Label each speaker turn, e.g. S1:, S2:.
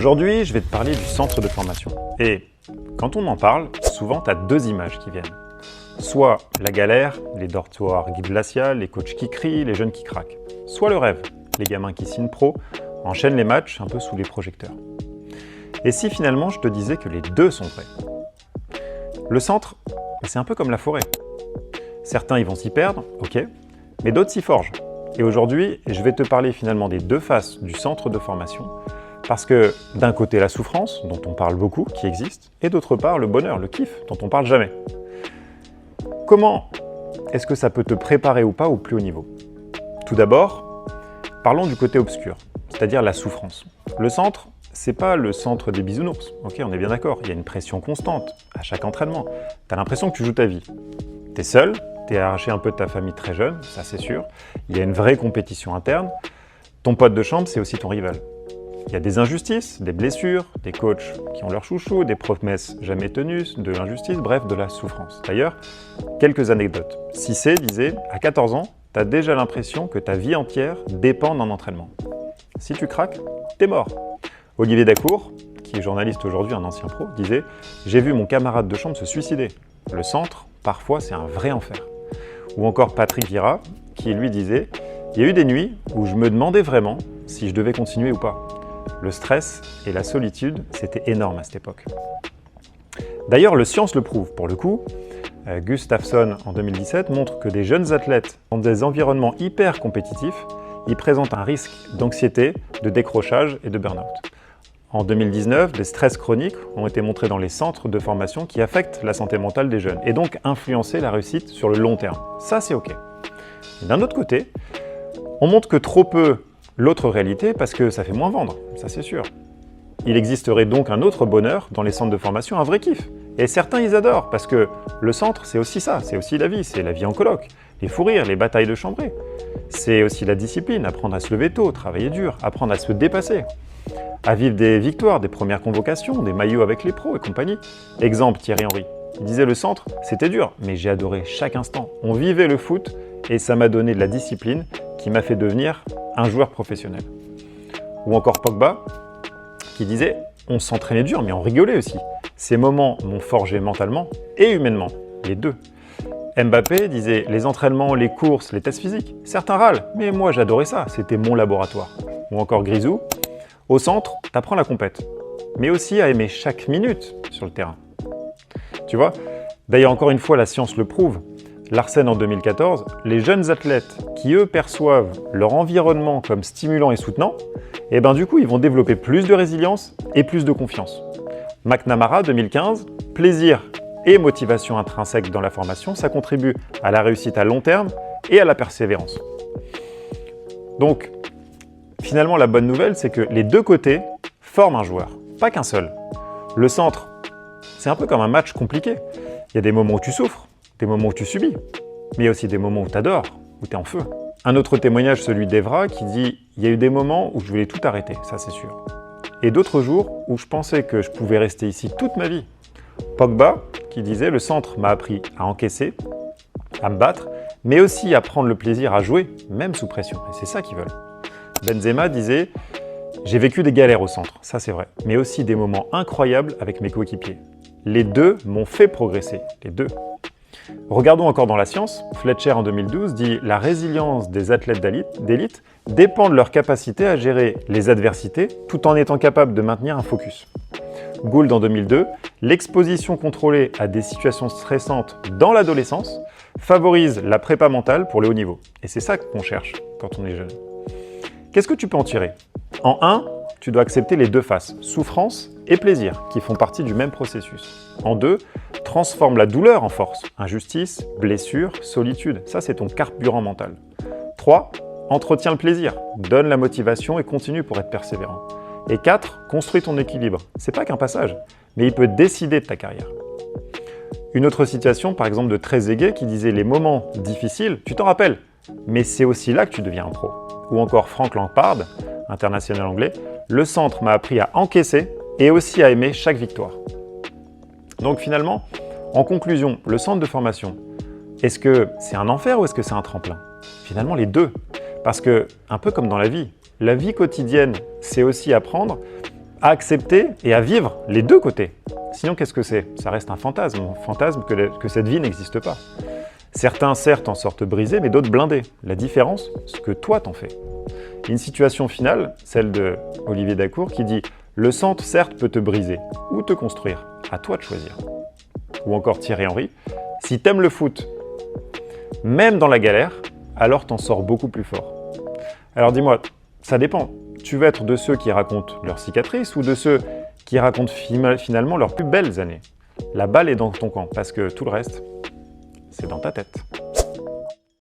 S1: Aujourd'hui, je vais te parler du centre de formation. Et quand on en parle, souvent tu as deux images qui viennent. Soit la galère, les dortoirs glaciales, les coachs qui crient, les jeunes qui craquent. Soit le rêve, les gamins qui signent pro, enchaînent les matchs un peu sous les projecteurs. Et si finalement je te disais que les deux sont vrais? Le centre, c'est un peu comme la forêt. Certains ils vont s'y perdre, ok, mais d'autres s'y forgent. Et aujourd'hui, je vais te parler finalement des deux faces du centre de formation, parce que d'un côté la souffrance, dont on parle beaucoup, qui existe, et d'autre part le bonheur, le kiff, dont on parle jamais. Comment est-ce que ça peut te préparer ou pas au plus haut niveau? Tout d'abord, parlons du côté obscur, c'est-à-dire la souffrance. Le centre, c'est pas le centre des bisounours, ok, on est bien d'accord, il y a une pression constante à chaque entraînement. Tu as l'impression que tu joues ta vie. Tu es seul, tu es arraché un peu de ta famille très jeune, ça c'est sûr. Il y a une vraie compétition interne. Ton pote de chambre, c'est aussi ton rival. Il y a des injustices, des blessures, des coachs qui ont leur chouchou, des promesses jamais tenues, de l'injustice, bref, de la souffrance. D'ailleurs, quelques anecdotes. Cissé disait, à 14 ans, tu as déjà l'impression que ta vie entière dépend d'un entraînement. Si tu craques, t'es mort. Olivier Dacour, qui est journaliste aujourd'hui, un ancien pro, disait « J'ai vu mon camarade de chambre se suicider. Le centre, parfois, c'est un vrai enfer. » Ou encore Patrick Vieira, qui lui disait « Il y a eu des nuits où je me demandais vraiment si je devais continuer ou pas. » Le stress et la solitude, c'était énorme à cette époque. D'ailleurs, le science le prouve. Pour le coup, Gustafsson, en 2017, montre que des jeunes athlètes dans des environnements hyper compétitifs, ils présentent un risque d'anxiété, de décrochage et de burn-out. En 2019, des stress chroniques ont été montrés dans les centres de formation qui affectent la santé mentale des jeunes et donc influencer la réussite sur le long terme. Ça, c'est OK. D'un autre côté, on montre que trop peu l'autre réalité parce que ça fait moins vendre, ça c'est sûr. Il existerait donc un autre bonheur dans les centres de formation, un vrai kiff. Et certains, ils adorent parce que le centre, c'est aussi ça, c'est aussi la vie, c'est la vie en coloc, les fous rires, les batailles de chambrée. C'est aussi la discipline, apprendre à se lever tôt, travailler dur, apprendre à se dépasser, à vivre des victoires, des premières convocations, des maillots avec les pros et compagnie. Exemple, Thierry Henry. Il disait le centre, c'était dur, mais j'ai adoré chaque instant. On vivait le foot et ça m'a donné de la discipline qui m'a fait devenir un joueur professionnel. Ou encore Pogba, qui disait « On s'entraînait dur, mais on rigolait aussi. Ces moments m'ont forgé mentalement et humainement, les deux. » Mbappé disait « Les entraînements, les courses, les tests physiques, certains râlent, mais moi j'adorais ça, c'était mon laboratoire. » Ou encore Grisou, « Au centre, t'apprends la compète, mais aussi à aimer chaque minute sur le terrain. » Tu vois, d'ailleurs encore une fois la science le prouve. Larsen en 2014, les jeunes athlètes qui eux perçoivent leur environnement comme stimulant et soutenant, et ben du coup ils vont développer plus de résilience et plus de confiance. McNamara 2015, plaisir et motivation intrinsèque dans la formation, ça contribue à la réussite à long terme et à la persévérance. Donc finalement la bonne nouvelle c'est que les deux côtés forment un joueur, pas qu'un seul. Le centre, c'est un peu comme un match compliqué. Il y a des moments où tu souffres, des moments où tu subis, mais il y a aussi des moments où tu adores, où tu es en feu. Un autre témoignage, celui d'Evra, qui dit « Il y a eu des moments où je voulais tout arrêter, ça c'est sûr. Et d'autres jours où je pensais que je pouvais rester ici toute ma vie. » Pogba, qui disait « Le centre m'a appris à encaisser, à me battre, mais aussi à prendre le plaisir à jouer, même sous pression. » Et c'est ça qu'ils veulent. Benzema disait « J'ai vécu des galères au centre, ça c'est vrai, mais aussi des moments incroyables avec mes coéquipiers. Les deux m'ont fait progresser, les deux. » Regardons encore dans la science, Fletcher en 2012 dit « La résilience des athlètes d'élite dépend de leur capacité à gérer les adversités tout en étant capable de maintenir un focus. » Gould en 2002, « L'exposition contrôlée à des situations stressantes dans l'adolescence favorise la prépa mentale pour le haut niveau. » Et c'est ça qu'on cherche quand on est jeune. Qu'est-ce que tu peux en tirer? En 1, tu dois accepter les deux faces, souffrance et plaisir, qui font partie du même processus. En 2, transforme la douleur en force, injustice, blessure, solitude, ça c'est ton carburant mental. 3, entretiens le plaisir, donne la motivation et continue pour être persévérant. Et 4, construis ton équilibre. C'est pas qu'un passage, mais il peut décider de ta carrière. Une autre situation, par exemple de Trezeguet, qui disait « Les moments difficiles, tu t'en rappelles, mais c'est aussi là que tu deviens un pro. » Ou encore Frank Lampard, international anglais, « Le centre m'a appris à encaisser et aussi à aimer chaque victoire. » Donc finalement, en conclusion, le centre de formation, est-ce que c'est un enfer ou est-ce que c'est un tremplin? Finalement, les deux. Parce que, un peu comme dans la vie quotidienne, c'est aussi apprendre à accepter et à vivre les deux côtés. Sinon, qu'est-ce que c'est? Ça reste un fantasme que cette vie n'existe pas. Certains, certes, en sortent brisés, mais d'autres blindés. La différence, ce que toi t'en fais. Une situation finale, celle de Olivier Dacour, qui dit « Le centre, certes, peut te briser ou te construire. À toi de choisir. » Ou encore Thierry Henry, « Si t'aimes le foot, même dans la galère, alors t'en sors beaucoup plus fort. » Alors dis-moi, ça dépend. Tu veux être de ceux qui racontent leurs cicatrices ou de ceux qui racontent finalement leurs plus belles années? La balle est dans ton camp, parce que tout le reste, c'est dans ta tête.